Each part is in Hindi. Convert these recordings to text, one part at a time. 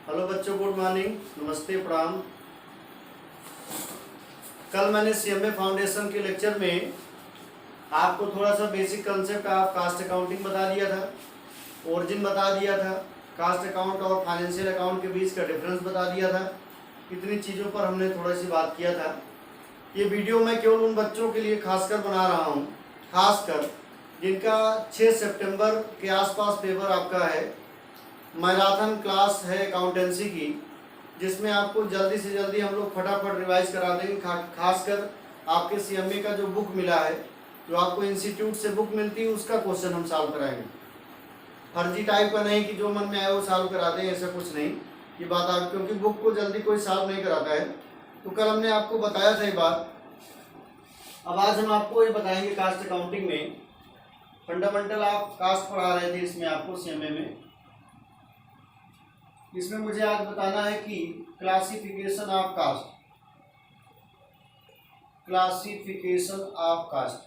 हेलो बच्चों, गुड मॉर्निंग, नमस्ते, प्रणाम। कल मैंने सीएमए फाउंडेशन के लेक्चर में आपको थोड़ा सा basic concept of cost accounting बता दिया था, ओरिजिन बता दिया था, कास्ट अकाउंट और फाइनेंशियल अकाउंट के बीच का डिफरेंस बता दिया था। इतनी चीज़ों पर हमने थोड़ी सी बात किया था। ये वीडियो मैं केवल उन बच्चों के लिए खासकर बना रहा हूँ, खासकर जिनका 6 सितंबर के आसपास पेपर आपका है, मैराथन क्लास है अकाउंटेंसी की, जिसमें आपको जल्दी से जल्दी हम लोग फटाफट रिवाइज करा देंगे। खासकर आपके सीएमए का जो बुक मिला है, जो आपको इंस्टीट्यूट से बुक मिलती है, उसका क्वेश्चन हम सॉल्व कराएंगे। फर्जी टाइप का नहीं कि जो मन में आए वो सॉल्व करा दें, ऐसा कुछ नहीं। ये बात आप, क्योंकि बुक को जल्दी कोई सॉल्व नहीं कराता है, तो कल हमने आपको बताया था ये बात। अब आज हम आपको ये बताएंगे कास्ट अकाउंटिंग में फंडामेंटल ऑफ कास्ट पढ़ा रहे थे इसमें आपको सीएमए में। इसमें मुझे आज बताना है कि classification of cost, classification of cost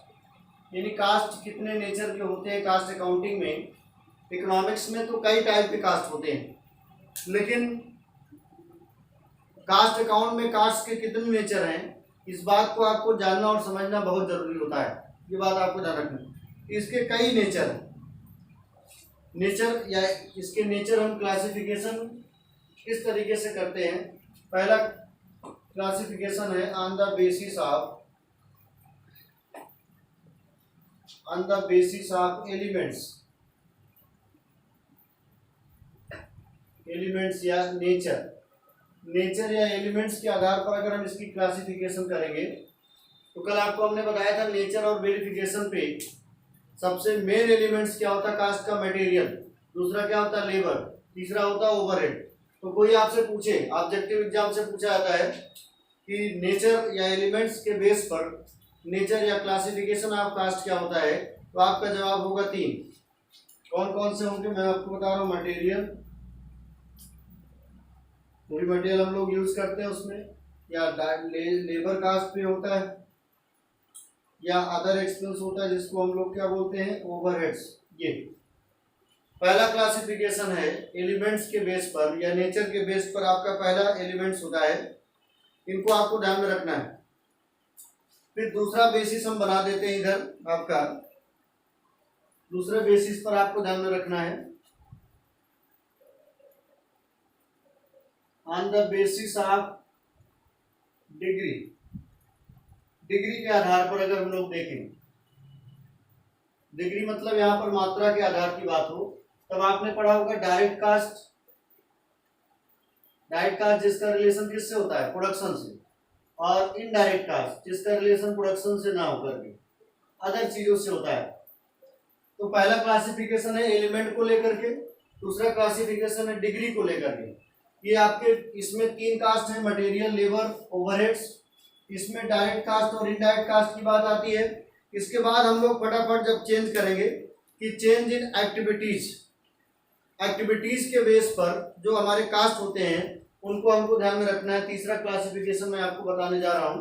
यानी कास्ट कितने नेचर के होते हैं कास्ट अकाउंटिंग में। इकोनॉमिक्स में तो कई टाइप के कास्ट होते हैं, लेकिन कास्ट अकाउंट में कास्ट के कितने नेचर हैं, इस बात को आपको जानना और समझना बहुत जरूरी होता है। ये बात आपको ध्यान रखना। इसके कई नेचर हैं। नेचर या इसके नेचर हम क्लासिफिकेशन किस तरीके से करते हैं। पहला क्लासिफिकेशन है on the basis of elements या नेचर या एलिमेंट्स के आधार पर अगर हम इसकी क्लासिफिकेशन करेंगे, तो कल आपको हमने बताया था नेचर और वेरिफिकेशन पे सबसे मेन एलिमेंट्स क्या होता है कास्ट का, मटेरियल, दूसरा क्या होता है लेबर, तीसरा होता है ओवरहेड। तो कोई आपसे पूछे, ऑब्जेक्टिव एग्जाम से पूछा जाता है कि नेचर या एलिमेंट्स के बेस पर नेचर या क्लासिफिकेशन ऑफ कास्ट क्या होता है, तो आपका जवाब होगा 3। कौन कौन से होंगे मैं आपको बता रहा हूँ। मटेरियल, पूरी मटेरियल हम लोग यूज करते हैं उसमें, या लेबर कास्ट भी होता है, या अदर एक्सपेंस होता है जिसको हम लोग क्या बोलते हैं, ओवरहेड्स। ये पहला क्लासिफिकेशन है एलिमेंट्स के बेस पर या नेचर के बेस पर। आपका पहला एलिमेंट्स होता है, इनको आपको ध्यान में रखना है। फिर दूसरा बेसिस हम बना देते हैं इधर, आपका दूसरे बेसिस पर आपको ध्यान में रखना है on the basis of degree. Degree के आधार पर अगर हम लोग देखें, डिग्री मतलब यहाँ पर मात्रा के आधार की बात हो, तब आपने पढ़ा होगा डायरेक्ट कास्ट। डायरेक्ट कास्ट जिसका रिलेशन किससे होता है, प्रोडक्शन से, और इनडायरेक्ट कास्ट जिसका रिलेशन प्रोडक्शन से ना होकर के अदर चीजों से होता है। तो पहला क्लासिफिकेशन है एलिमेंट को लेकर के, दूसरा क्लासिफिकेशन है डिग्री को लेकर के। ये आपके इसमें 3 कास्ट है, मटेरियल, लेबर, ओवरहेड्स। इसमें डायरेक्ट कास्ट और इनडायरेक्ट कास्ट की बात आती है। इसके बाद हम लोग फटाफट जब चेंज करेंगे कि चेंज इन एक्टिविटीज के बेस पर जो हमारे कास्ट होते हैं उनको हमको ध्यान में रखना है। तीसरा क्लासिफिकेशन मैं आपको बताने जा रहा हूं।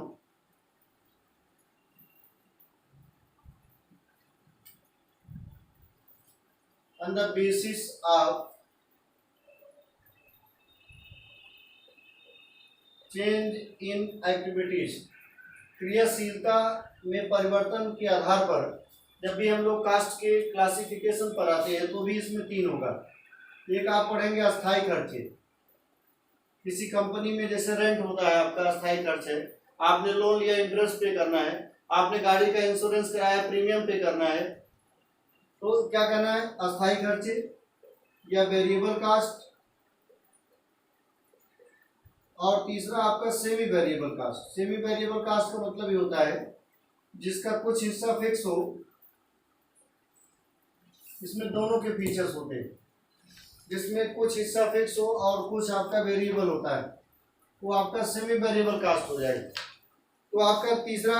On the basis of change in activities, क्रियाशीलता में परिवर्तन के आधार पर जब भी हम लोग कास्ट के क्लासिफिकेशन पर आते हैं, तो भी इसमें 3 होगा। एक आप पढ़ेंगे अस्थायी खर्चे। किसी कंपनी में जैसे रेंट होता है, आपका अस्थायी खर्च है, आपने लोन लिया, इंटरेस्ट पे करना है, आपने गाड़ी का इंश्योरेंस कराया, प्रीमियम पे करना है, तो क्या करना है, अस्थायी खर्चे या वेरिएबल कास्ट। और तीसरा आपका semi variable cost. Semi variable cost का मतलब ये होता है जिसका कुछ हिस्सा फिक्स हो, इसमें दोनों के फीचर्स होते हैं, जिसमें कुछ हिस्सा फिक्स हो और कुछ आपका वेरिएबल होता है, वो आपका सेमी वेरिएबल कास्ट हो जाएगा। तो आपका तीसरा,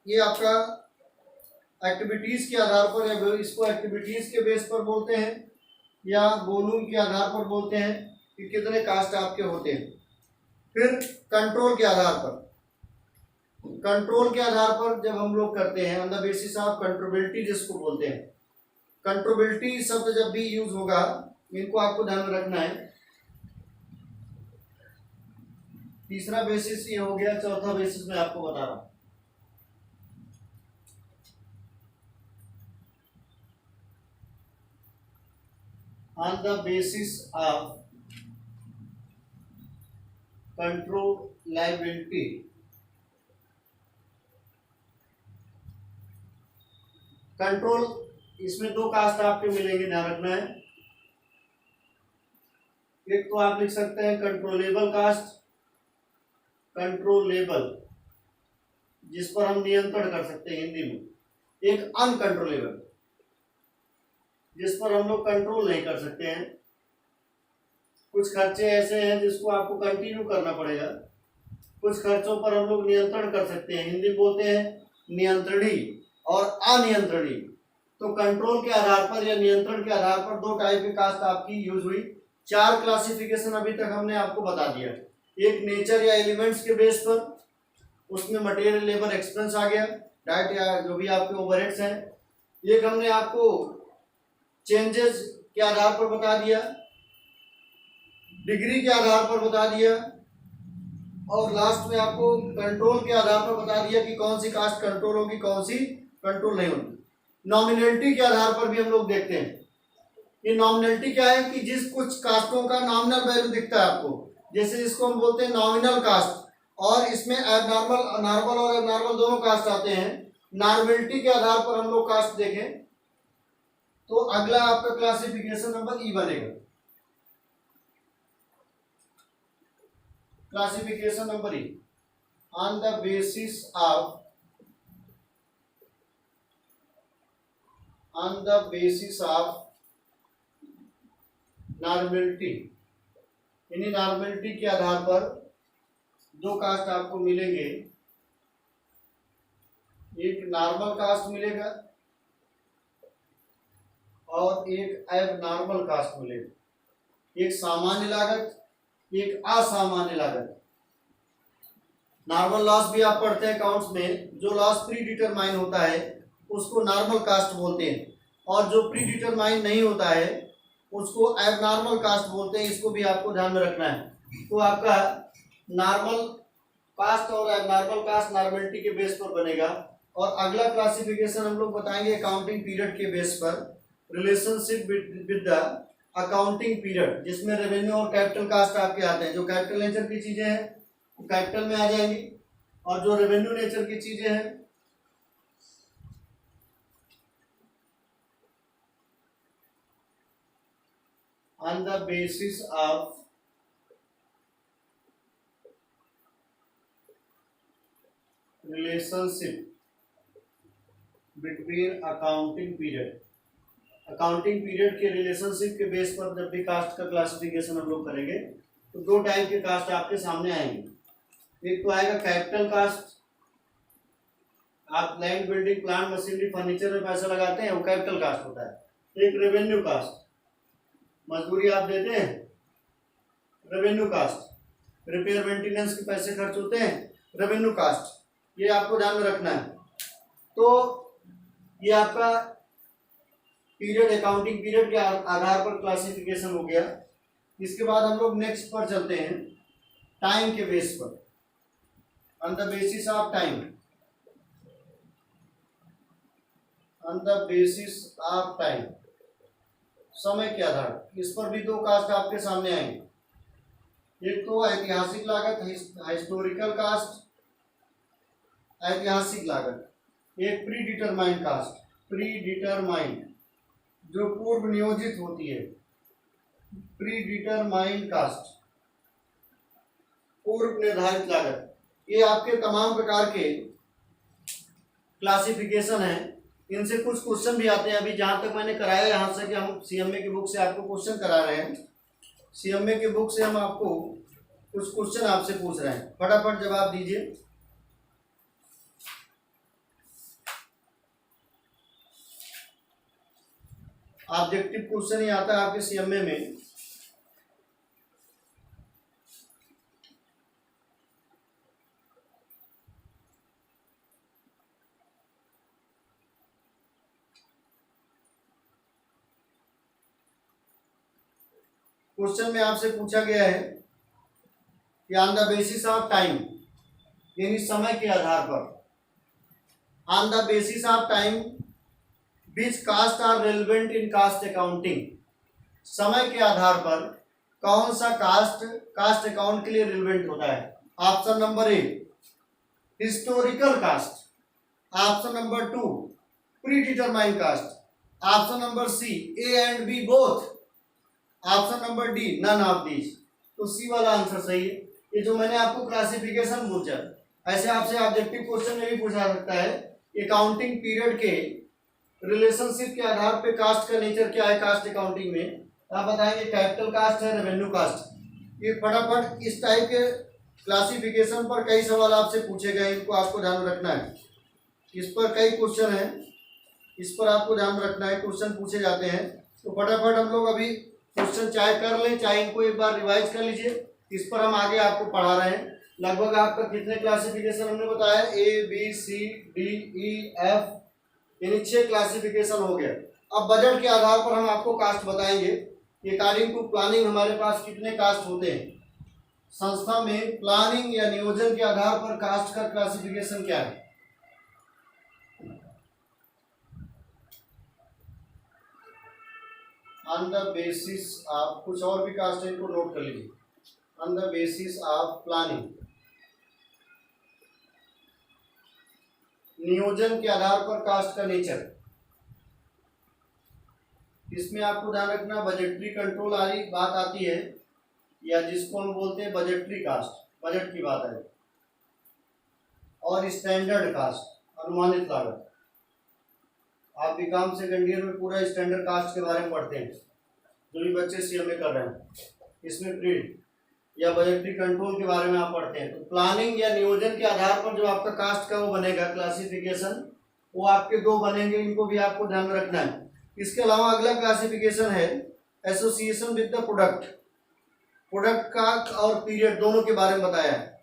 ये आपका एक्टिविटीज के आधार पर, या इसको एक्टिविटीज के बेस पर बोलते हैं, या वॉल्यूम के आधार पर बोलते हैं कि कितने कास्ट आपके होते हैं। फिर कंट्रोल के आधार पर, कंट्रोल के आधार पर जब हम लोग करते हैं ऑन द बेसिस ऑफ कंट्रोबिलिटी जिसको बोलते हैं। कंट्रोबिलिटी शब्द जब भी यूज होगा, इनको आपको ध्यान में रखना है। तीसरा बेसिस ये हो गया, चौथा बेसिस मैं आपको बता रहा हूं। On the basis of controllability, control, इसमें दो कास्ट आपके मिलेंगे, ध्यान रखना है। एक तो आप लिख सकते हैं कंट्रोलेबल कास्ट, कंट्रोलेबल जिस पर हम नियंत्रण कर सकते हैं हिंदी में। एक अनकंट्रोलेबल जिस पर हम लोग कंट्रोल नहीं कर सकते हैं। कुछ खर्चे ऐसे हैं जिसको आपको कंटिन्यू करना पड़ेगा, कुछ खर्चों पर हम लोग नियंत्रण कर सकते हैं, हिंदी बोलते हैं नियंत्रणीय और अनियंत्रणीय। तो कंट्रोल के आधार पर या नियंत्रण के आधार पर दो टाइप की कास्ट आपकी यूज हुई। चार क्लासिफिकेशन अभी तक हमने आपको बता दिया। एक नेचर या एलिमेंट्स के बेस पर, उसमें मटेरियल लेबर एक्सपेंस आ गया, डायरेक्ट या जो भी आपके ओवरहेड्स हैं। एक हमने आपको चेंजेस के आधार पर बता दिया, डिग्री के आधार पर बता दिया, और लास्ट में आपको कंट्रोल के आधार पर बता दिया कि कौन सी कास्ट कंट्रोल होगी, कौन सी कंट्रोल नहीं होगी। नॉमिनलिटी के आधार पर भी हम लोग देखते हैं। ये नॉमिनलिटी क्या है कि जिस कुछ कास्टों का नॉमिनल वैल्यू दिखता है आपको, जैसे इसको हम बोलते हैं नॉमिनल कास्ट, और इसमें एबनॉर्मल, नॉर्मल और एबनॉर्मल दोनों कास्ट आते हैं। नॉर्मलिटी के आधार पर हम लोग कास्ट देखें तो अगला आपका क्लासिफिकेशन नंबर ई बनेगा। Classification number E, on the basis of, on the basis of normality, यानी नॉर्मलिटी के आधार पर दो कास्ट आपको मिलेंगे। एक नॉर्मल कास्ट मिलेगा और एक एबनॉर्मल कास्ट मिलेगा। एक सामान्य लागत, एक असामान्य लागत। नॉर्मल लॉस भी आप पढ़ते हैं अकाउंट्स में, जो लॉस प्री डिटरमाइन होता है उसको नॉर्मल कास्ट बोलते हैं, और जो प्री डिटरमाइन नहीं होता है उसको एबनॉर्मल कास्ट बोलते हैं। इसको भी आपको ध्यान में रखना है। तो आपका नॉर्मल कास्ट और एबनॉर्मल कास्ट नॉर्मलिटी के बेस पर बनेगा। और अगला क्लासिफिकेशन हम लोग बताएंगे अकाउंटिंग पीरियड के बेस पर, relationship with the accounting period, जिसमें रेवेन्यू और कैपिटल कास्ट आपके आते हैं। जो कैपिटल नेचर की चीजें हैं वो कैपिटल में आ जाएंगी, और जो रेवेन्यू नेचर की चीजें हैं on the basis of relationship between accounting period, accounting period के रिलेशनशिप के बेस पर जब भी कास्ट का क्लासिफिकेशन हम लोग करेंगे तो दो टाइप के कास्ट आपके सामने आएंगे। एक तो आएगा कैपिटल कास्ट, आप land, building, plant, machinery, furniture में पैसा लगाते हैं, वो कैपिटल कास्ट होता है। एक रेवेन्यू कास्ट, मजदूरी आप देते हैं, रेवेन्यू कास्ट। रिपेयर मेंटेनेंस के पैसे खर्च होते हैं, रेवेन्यू कास्ट। ये आपको ध्यान में रखना है। तो ये आपका पीरियड, अकाउंटिंग पीरियड के आधार पर क्लासिफिकेशन हो गया। इसके बाद हम लोग नेक्स्ट पर चलते हैं, टाइम के बेस पर, on the basis of time, on the basis of time, समय के आधार। इस पर भी दो कास्ट आपके सामने आएंगे। एक तो ऐतिहासिक लागत, हिस्टोरिकल कास्ट, ऐतिहासिक लागत। एक predetermined cost, predetermined जो पूर्व नियोजित होती है, प्री डिटरमाइंड कास्ट, पूर्व निर्धारित लागत। ये आपके तमाम प्रकार के क्लासिफिकेशन हैं। इनसे कुछ क्वेश्चन भी आते हैं। अभी जहां तक मैंने कराया यहाँ से कि हम सीएमए की बुक से आपको क्वेश्चन करा रहे हैं, सीएमए की बुक से हम आपको कुछ क्वेश्चन आपसे पूछ रहे हैं, फटाफट जवाब दीजिए। ऑब्जेक्टिव क्वेश्चन ही आता है आपके सीएमए में। क्वेश्चन में आपसे पूछा गया है कि on the basis of time, यानी समय के आधार पर, on the basis of time which cost are relevant in cost accounting, समय के आधार पर कौन सा कास्ट अकाउंट के लिए रिलेवेंट होता है। Option number A historical cost, option number 2 predetermined cost, option number C A and B both, option number D none of these. तो सी वाला आंसर सही है। ये जो मैंने आपको क्लासिफिकेशन पूछा, ऐसे आपसे ऑब्जेक्टिव क्वेश्चन में भी पूछा सकता है अकाउंटिंग पीरियड के रिलेशनशिप के आधार पे कास्ट का नेचर क्या है कास्ट अकाउंटिंग में। आप बताएंगे कैपिटल कास्ट है, रेवेन्यू कास्ट। ये फटाफट इस टाइप के क्लासिफिकेशन पर कई सवाल आपसे पूछे गए, इनको आपको ध्यान रखना है। इस पर कई क्वेश्चन हैं, इस पर आपको ध्यान रखना है, क्वेश्चन पूछे जाते हैं। तो फटाफट हम लोग अभी क्वेश्चन चाहे कर लें, चाहे इनको एक बार रिवाइज कर लीजिए। इस पर हम आगे आपको पढ़ा रहे हैं। लगभग आपका कितने क्लासिफिकेशन हमने बताया, A B C D E F, यानी 6 क्लासिफिकेशन हो गया। अब बजट के आधार पर हम आपको कास्ट बताएंगे कि अकॉर्डिंग टू प्लानिंग हमारे पास कितने कास्ट होते हैं। संस्था में प्लानिंग या नियोजन के आधार पर कास्ट का क्लासिफिकेशन क्या है। ऑन द बेसिस ऑफ, कुछ और भी कास्ट है, इनको नोट कर लीजिए। On the basis of planning, नियोजन के आधार पर कास्ट का नेचर। इसमें आपको ध्यान रखना बजटरी कंट्रोल वाली बात आती है, या जिसको हम बोलते हैं बजटरी कास्ट, बजट की बात है, और स्टैंडर्ड कास्ट, अनुमानित लागत। आप बीकॉम सेकेंड ईयर में पूरा स्टैंडर्ड कास्ट के बारे में पढ़ते हैं, जो भी बच्चे सीएमए कर रहे हैं। इसमें प्री या बजटरी कंट्रोल के बारे में आप पढ़ते हैं। तो प्लानिंग या नियोजन के आधार पर जो आपका कास्ट का वो बनेगा क्लासिफिकेशन, वो आपके 2 बनेंगे, इनको भी आपको ध्यान रखना है। इसके अलावा अगला क्लासिफिकेशन है association with the product, product का और पीरियड दोनों के बारे में बताया है।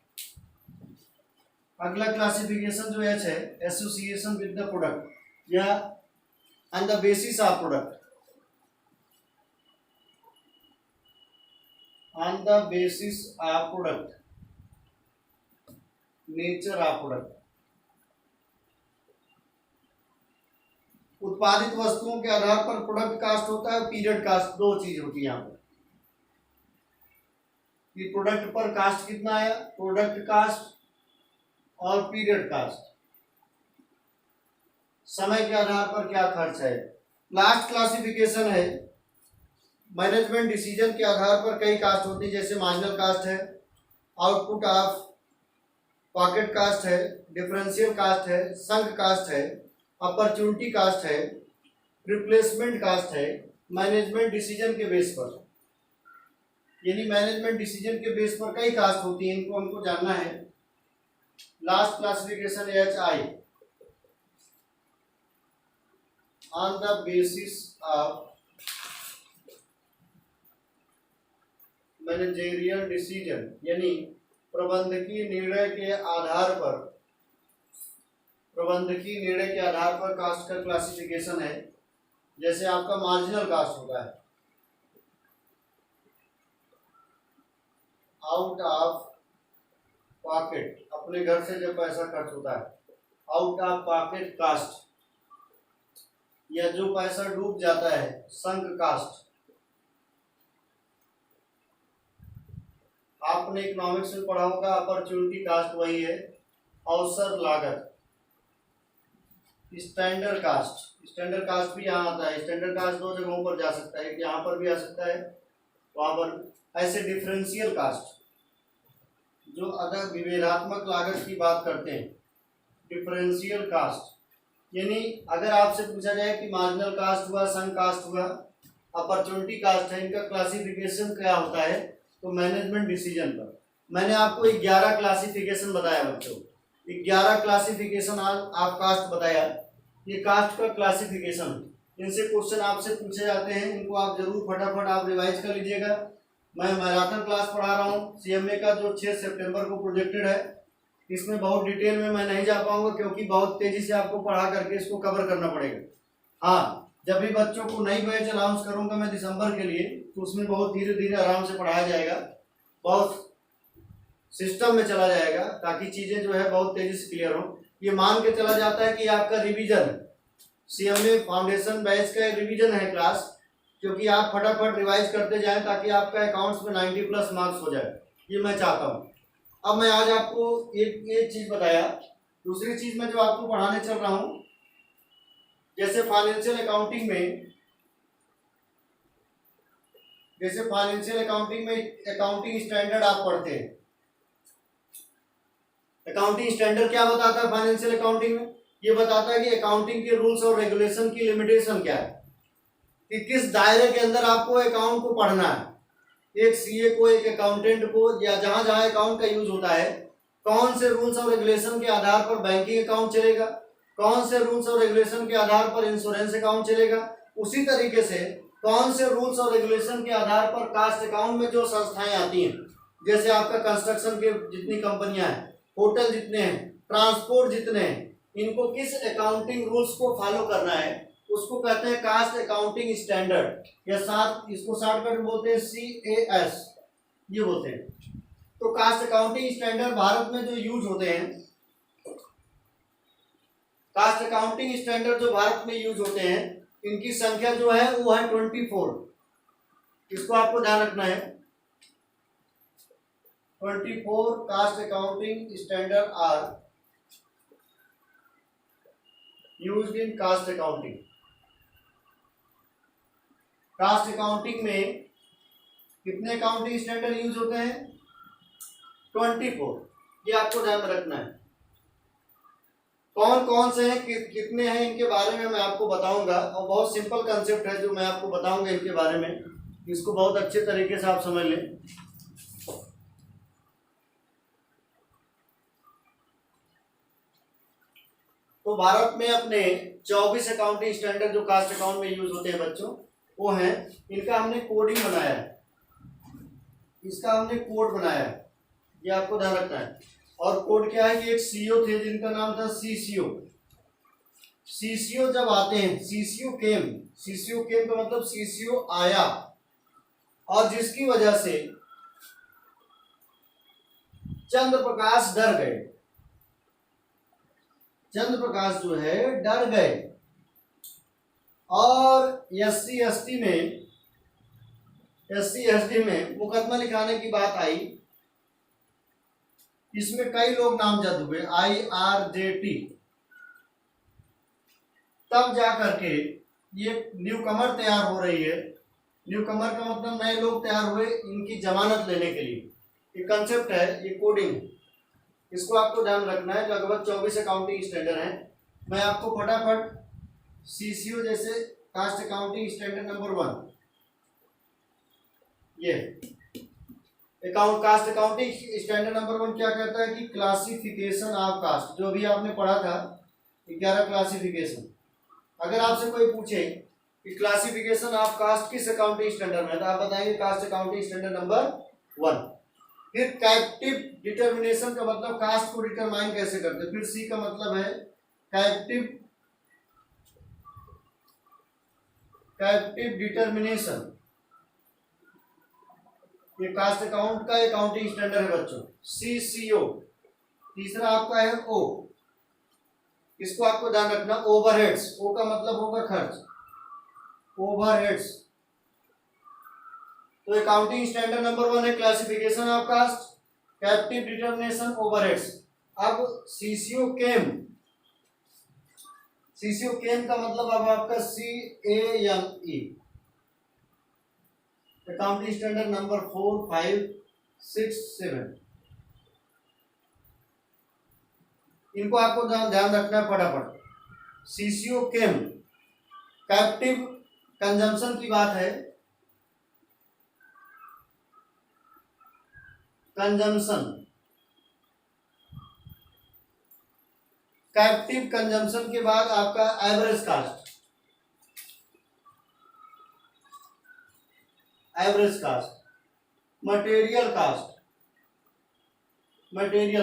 अगला क्लासिफिकेशन जो एच है एसोसिएशन विद द प्रोडक्ट या on the basis of product, on the basis of product, nature of product. उत्पादित वस्तुओं के आधार पर प्रोडक्ट कास्ट होता है, पीरियड कास्ट, 2 चीज होती है यहाँ पर। कि प्रोडक्ट पर कास्ट कितना है, प्रोडक्ट कास्ट और पीरियड कास्ट, समय के आधार पर क्या खर्च है। लास्ट क्लासिफिकेशन है मैनेजमेंट डिसीजन के आधार पर कई कास्ट होती है, जैसे मार्जिनल कास्ट है, आउटपुट ऑफ पॉकेट कास्ट है, डिफरेंशियल कास्ट है, संक कास्ट है, अपॉर्चुनिटी कास्ट है, रिप्लेसमेंट कास्ट है, मैनेजमेंट डिसीजन के बेस पर। यानी मैनेजमेंट डिसीजन के बेस पर कई कास्ट होती हैं, इनको हमको जानना है। Last classification H I, on the basis of managerial decision, यानी प्रबंधकीय निर्णय के आधार पर, प्रबंधकीय निर्णय के आधार पर कास्ट का क्लासिफिकेशन है। जैसे आपका मार्जिनल कास्ट होता है, आउट ऑफ पॉकेट, अपने घर से जब पैसा खर्च होता है, आउट ऑफ पॉकेट कास्ट, या जो पैसा डूब जाता है, संक कास्ट। आपने इकोनॉमिक्स में पढ़ा होगा, अपॉर्चुनिटी कास्ट वही है, अवसर लागत। स्टैंडर्ड कास्ट, स्टैंडर्ड कास्ट भी यहाँ आता है। स्टैंडर्ड कास्ट 2 जगहों पर जा सकता है, यहाँ पर भी आ सकता है, वहाँ पर। ऐसे डिफरेंशियल कास्ट जो अगर विभेदात्मक लागत की बात करते हैं, डिफरेंशियल कास्ट, यानी अगर आपसे पूछा जाए कि मार्जिनल कास्ट हुआ, संक कास्ट हुआ, अपॉर्चुनिटी कास्ट है, इनका क्लासिफिकेशन क्या होता है, तो मैनेजमेंट डिसीजन पर। मैंने आपको 11 क्लासिफिकेशन बताया बच्चों, 11 क्लासिफिकेशन आप कास्ट बताया। ये कास्ट का क्लासिफिकेशन, इनसे क्वेश्चन आपसे पूछे जाते हैं, इनको आप जरूर फटाफट आप रिवाइज कर लीजिएगा। मैं मैराथन क्लास पढ़ा रहा हूँ सीएमए का, जो 6 सितंबर को प्रोजेक्टेड है। इसमें बहुत डिटेल में मैं नहीं जा पाऊंगा, क्योंकि बहुत तेजी से आपको पढ़ा करके इसको कवर करना पड़ेगा। हाँ, जब भी बच्चों को नई बैच अनाउंस करूंगा मैं दिसंबर के लिए, तो उसमें बहुत धीरे धीरे आराम से पढ़ाया जाएगा। बहुत सिस्टम में चला जाएगा ताकि चीजें जो है बहुत तेजी से क्लियर हो। ये मान के चला जाता है कि आपका रिवीजन सीएमए फाउंडेशन बैच का रिवीजन है क्लास, क्योंकि आप फटाफट रिवाइज करते जाएं ताकि आपका अकाउंट्स में 90+ मार्क्स हो जाए, ये मैं चाहता हूँ। अब मैं आज आपको एक चीज बताया। दूसरी चीज मैं जो आपको पढ़ाने चल रहा हूँ, जैसे फाइनेंशियल अकाउंटिंग में अकाउंटिंग स्टैंडर्ड आप पढ़ते हैं। अकाउंटिंग स्टैंडर्ड क्या बताता है फाइनेंशियल अकाउंटिंग में? ये बताता है कि अकाउंटिंग के रूल्स और रेगुलेशन की लिमिटेशन क्या है, कि किस दायरे के अंदर आपको अकाउंट को पढ़ना है। एक सीए को, एक अकाउंटेंट को, या जहां जहां अकाउंट का यूज होता है, कौन से रूल्स और रेगुलेशन के आधार पर बैंकिंग अकाउंट चलेगा, कौन से रूल्स और रेगुलेशन के आधार पर इंश्योरेंस अकाउंट चलेगा। उसी तरीके से कौन से रूल्स और रेगुलेशन के आधार पर कास्ट अकाउंट में जो संस्थाएं आती हैं, जैसे आपका कंस्ट्रक्शन के जितनी कंपनियां हैं, होटल जितने हैं, ट्रांसपोर्ट जितने हैं, इनको किस अकाउंटिंग रूल्स को फॉलो करना है, उसको कहते हैं कास्ट अकाउंटिंग स्टैंडर्ड, या साथ इसको शॉर्टकट में बोलते हैं CAS, ये बोलते हैं। तो कास्ट अकाउंटिंग स्टैंडर्ड भारत में जो यूज होते हैं, कास्ट अकाउंटिंग स्टैंडर्ड जो भारत में यूज होते हैं, इनकी संख्या जो है वो है 24। इसको आपको ध्यान रखना है। 24 cost accounting standard are used in cost accounting. Cost accounting में कितने अकाउंटिंग स्टैंडर्ड यूज होते हैं? 24। ये आपको ध्यान में रखना है। कौन कौन से हैं, कितने हैं, इनके बारे में मैं आपको बताऊंगा, और बहुत सिंपल कंसेप्ट है जो मैं आपको बताऊंगा इनके बारे में, इसको बहुत अच्छे तरीके से आप समझ लें। तो भारत में अपने 24 अकाउंटिंग स्टैंडर्ड जो कास्ट अकाउंट में यूज होते हैं बच्चों, वो हैं, इनका हमने कोडिंग बनाया है, इसका हमने कोड बनाया है, ये आपको ध्यान रखना है। और कोड क्या है कि एक सीईओ थे जिनका नाम था सीसीओ। सीसीओ जब आते हैं, सीसीओ केम का मतलब सीसीओ आया, और जिसकी वजह से चंद्र प्रकाश डर गए, चंद्र प्रकाश जो है डर गए, और एससी एसटी में मुकदमा लिखाने की बात आई। इसमें कई लोग नामजद हुए, IRJT। तब जा करके ये न्यू कमर तैयार हो रही है। न्यू कमर का मतलब नए लोग तैयार हुए इनकी जमानत लेने के लिए। ये कंसेप्ट है, ये कोडिंग, इसको आपको ध्यान रखना है। लगभग 24 अकाउंटिंग स्टैंडर्ड हैं। मैं आपको फटाफट सीसीओ जैसे कास्ट अकाउंटिंग स्टैंडर्ड नंबर 1, ये कास्ट अकाउंटिंग स्टैंडर्ड नंबर 1 क्या कहता है कि क्लासिफिकेशन ऑफ कास्ट, जो भी आपने पढ़ा था 11 क्लासिफिकेशन। अगर आपसे कोई पूछे कि क्लासिफिकेशन ऑफ कास्ट किस अकाउंटिंग स्टैंडर्ड में, तो आप बताएंगे कास्ट अकाउंटिंग स्टैंडर्ड नंबर 1। फिर कैप्टिव डिटर्मिनेशन का मतलब कास्ट को डिटरमाइन कैसे करते, फिर सी का मतलब है कैप्टिव डिटर्मिनेशन। ये कास्ट अकाउंट का अकाउंटिंग स्टैंडर्ड है बच्चों, CCO। तीसरा आपका है O, इसको आपको ध्यान रखना, ओवरहेड्स। O का मतलब होगा खर्च, ओवरहेड्स। तो अकाउंटिंग स्टैंडर्ड नंबर 1 है classification of cost, captive determination, overheads. अब सीसीओ केम का मतलब अब आपका CAME, अकाउंटिंग स्टैंडर्ड नंबर 4, 5, 6, 7। इनको आपको ध्यान रखना है फटाफट। सीसीओ केम कैप्टिव कंजम्पशन की बात है, कंजम्पशन, कैप्टिव कंजम्पशन के बाद आपका average cost, material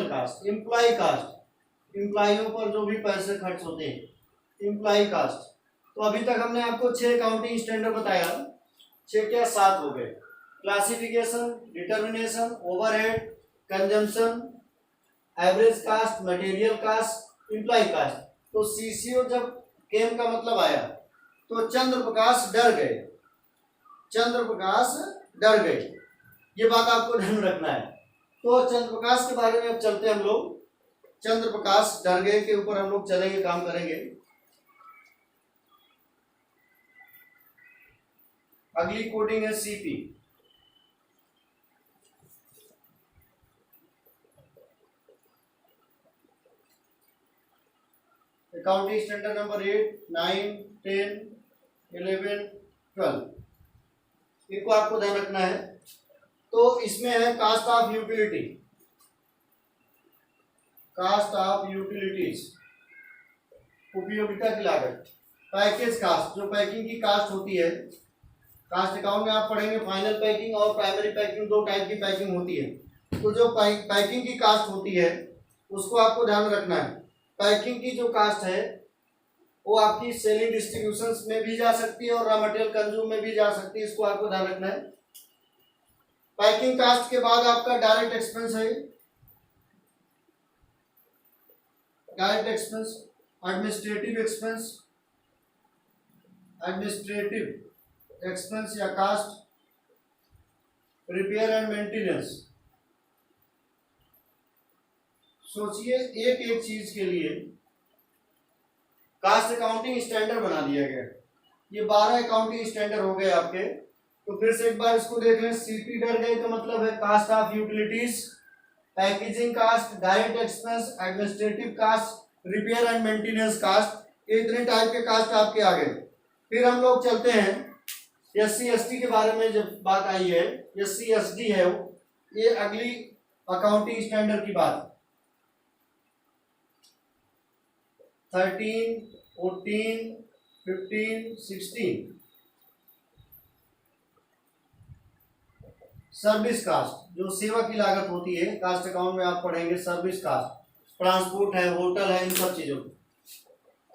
cost, employ cost, एम्प्लॉइयों पर जो भी पैसे खर्च होते हैं, एम्प्लॉय कास्ट। तो अभी तक हमने आपको 6 अकाउंटिंग स्टैंडर्ड बताया, 6 क्या 7 हो गए। Classification, determination, overhead, consumption, average cost, material cost, employ cost. तो सीसीओ जब केम का मतलब आया तो चंद्र प्रकाश डर गए, चंद्र प्रकाश डर गए, ये बात आपको ध्यान रखना है। तो चंद्र प्रकाश के बारे में अब चलते हैं हम लोग। चंद्र प्रकाश डर गए के ऊपर हम लोग चलेंगे, काम करेंगे। अगली कोडिंग है सीपी। अकाउंटिंग स्टैंडर्ड नंबर 8, 9, 10, 11, 12 इनको आपको ध्यान रखना है। तो इसमें है cost of utility, cost of utilities, उपयोगिता की लागत। पैकेज कास्ट, जो पैकिंग की कास्ट होती है, कास्ट अकाउंट में आप पढ़ेंगे फाइनल पैकिंग और प्राइमरी पैकिंग, दो टाइप की पैकिंग होती है। तो जो पैकिंग की कास्ट होती है उसको आपको ध्यान रखना है। पैकिंग की जो कास्ट है वो आपकी सेलिंग डिस्ट्रीब्यूशन में भी जा सकती है और रॉ मटेरियल कंज्यूम में भी जा सकती है, इसको आपको ध्यान रखना है। पैकिंग कास्ट के बाद आपका डायरेक्ट एक्सपेंस है, direct expense, administrative expense, administrative expense या कास्ट, रिपेयर एंड मेंटेनेंस। सोचिए एक एक चीज के लिए कास्ट अकाउंटिंग स्टैंडर्ड बना दिया गया। ये 12 अकाउंटिंग स्टैंडर्ड हो गए आपके। तो फिर से एक बार इसको देख लें। सीपी डर गए का मतलब है cost of utilities, packaging cost, direct expense, administrative cost, repair and maintenance cost. ये इतने टाइप के कास्ट आपके आ गए। फिर हम लोग चलते हैं एससी एसटी के बारे में। जब बात आई है एससी एसटी है, ये अगली अकाउंटिंग स्टैंडर्ड की बात। 13, 14, 15, 16 सर्विस कास्ट, जो सेवा की लागत होती है कास्ट अकाउंट में आप पढ़ेंगे। सर्विस कास्ट, ट्रांसपोर्ट है, होटल है, इन सब चीजों।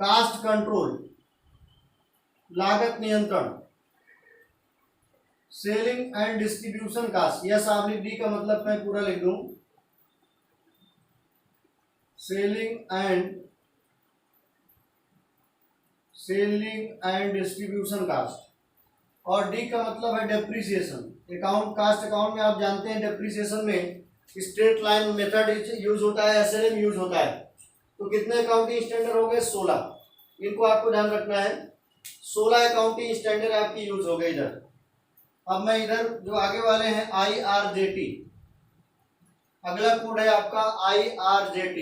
कास्ट कंट्रोल, लागत नियंत्रण। Selling and distribution cost, S oblique D का मतलब मैं पूरा लिख दूं, सेलिंग एंड डिस्ट्रीब्यूशन कास्ट। और डी का मतलब है डेप्रिसिएशन। अकाउंट कास्ट अकाउंट में आप जानते हैं डेप्रिसिएशन में स्ट्रेट लाइन मेथड यूज होता है, एसएलएम यूज होता है। तो कितने अकाउंटिंग स्टैंडर्ड हो गए? 16। इनको आपको ध्यान रखना है। 16 अकाउंटिंग स्टैंडर्ड आपकी यूज हो गए इधर। अब मैं इधर जो आगे वाले हैं IRJT, अगला कोड है आपका IRJT,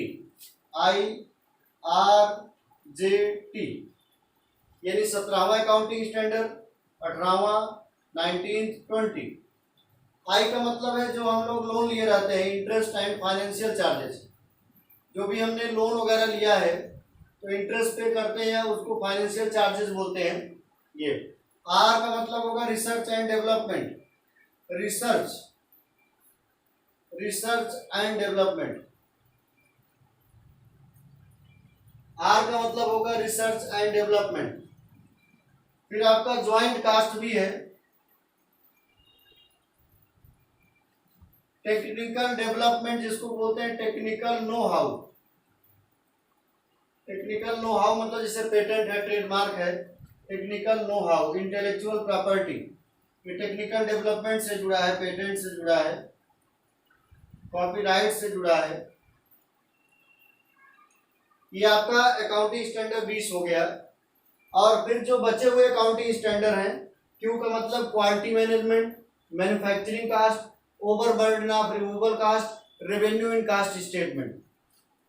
यानी 17वां अकाउंटिंग स्टैंडर्ड, 18वां, 19th, 20। आई का मतलब है जो हम लोग लोन लिए रहते हैं, इंटरेस्ट एंड फाइनेंशियल चार्जेस। जो भी हमने लोन वगैरह लिया है तो इंटरेस्ट पे करते हैं, उसको फाइनेंशियल चार्जेस बोलते हैं। ये आर का मतलब होगा research and development, research and development. R का मतलब होगा रिसर्च एंड डेवलपमेंट। फिर आपका ज्वाइंट कास्ट भी है, टेक्निकल डेवलपमेंट जिसको बोलते हैं, technical know how. Technical know how मतलब जैसे पेटेंट है, ट्रेडमार्क है, technical know how, intellectual property, ये टेक्निकल डेवलपमेंट से जुड़ा है, पेटेंट से जुड़ा है, कॉपीराइट से जुड़ा है। ये आपका अकाउंटिंग स्टैंडर्ड 20 हो गया। और फिर जो बचे हुए अकाउंटिंग स्टैंडर्ड हैं, क्यू का मतलब quality management, manufacturing cost, overburden of removal cost, revenue in cost statement.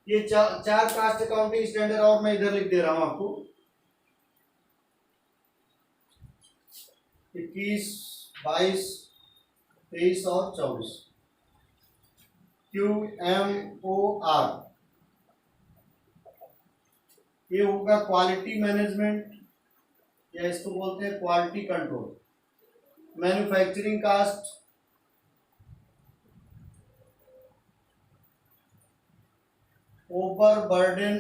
ये चार कास्ट अकाउंटिंग स्टैंडर्ड और मैं इधर लिख दे रहा हूं आपको। 21, 22, 23 और 24। QMOR ये होगा क्वालिटी मैनेजमेंट, या इसको बोलते हैं quality control. Manufacturing cost, overburden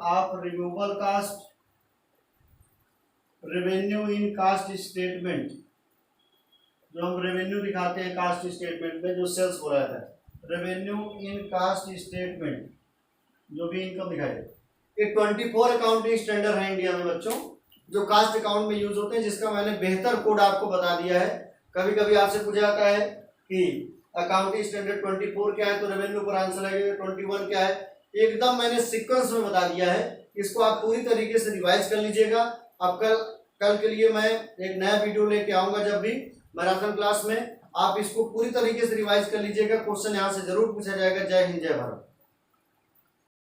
of removal cost, revenue in cost statement, जो हम रेवेन्यू दिखाते हैं कास्ट स्टेटमेंट में, जो सेल्स बोला जाता है, रेवेन्यू इन कास्ट स्टेटमेंट, जो भी इनकम दिखाई दे, ये 24 अकाउंटिंग स्टैंडर्ड है इंडिया में बच्चों, जो कास्ट अकाउंट में यूज होते हैं, जिसका मैंने बेहतर कोड आपको बता दिया है। कभी कभी आपसे पूछा जाता है कि अकाउंटिंग स्टैंडर्ड 24 क्या है, तो रेवेन्यू पर आंसर लगेगा 21 क्या है। एकदम मैंने सीक्वेंस में बता दिया है, इसको आप पूरी तरीके से रिवाइज कर लीजिएगा। अब कल के लिए मैं एक नया वीडियो लेके आऊंगा, जब भी मैराथन क्लास में, आप इसको पूरी तरीके से रिवाइज कर लीजिएगा। क्वेश्चन यहाँ से जरूर पूछा जाएगा। जय हिंद, जय भारत।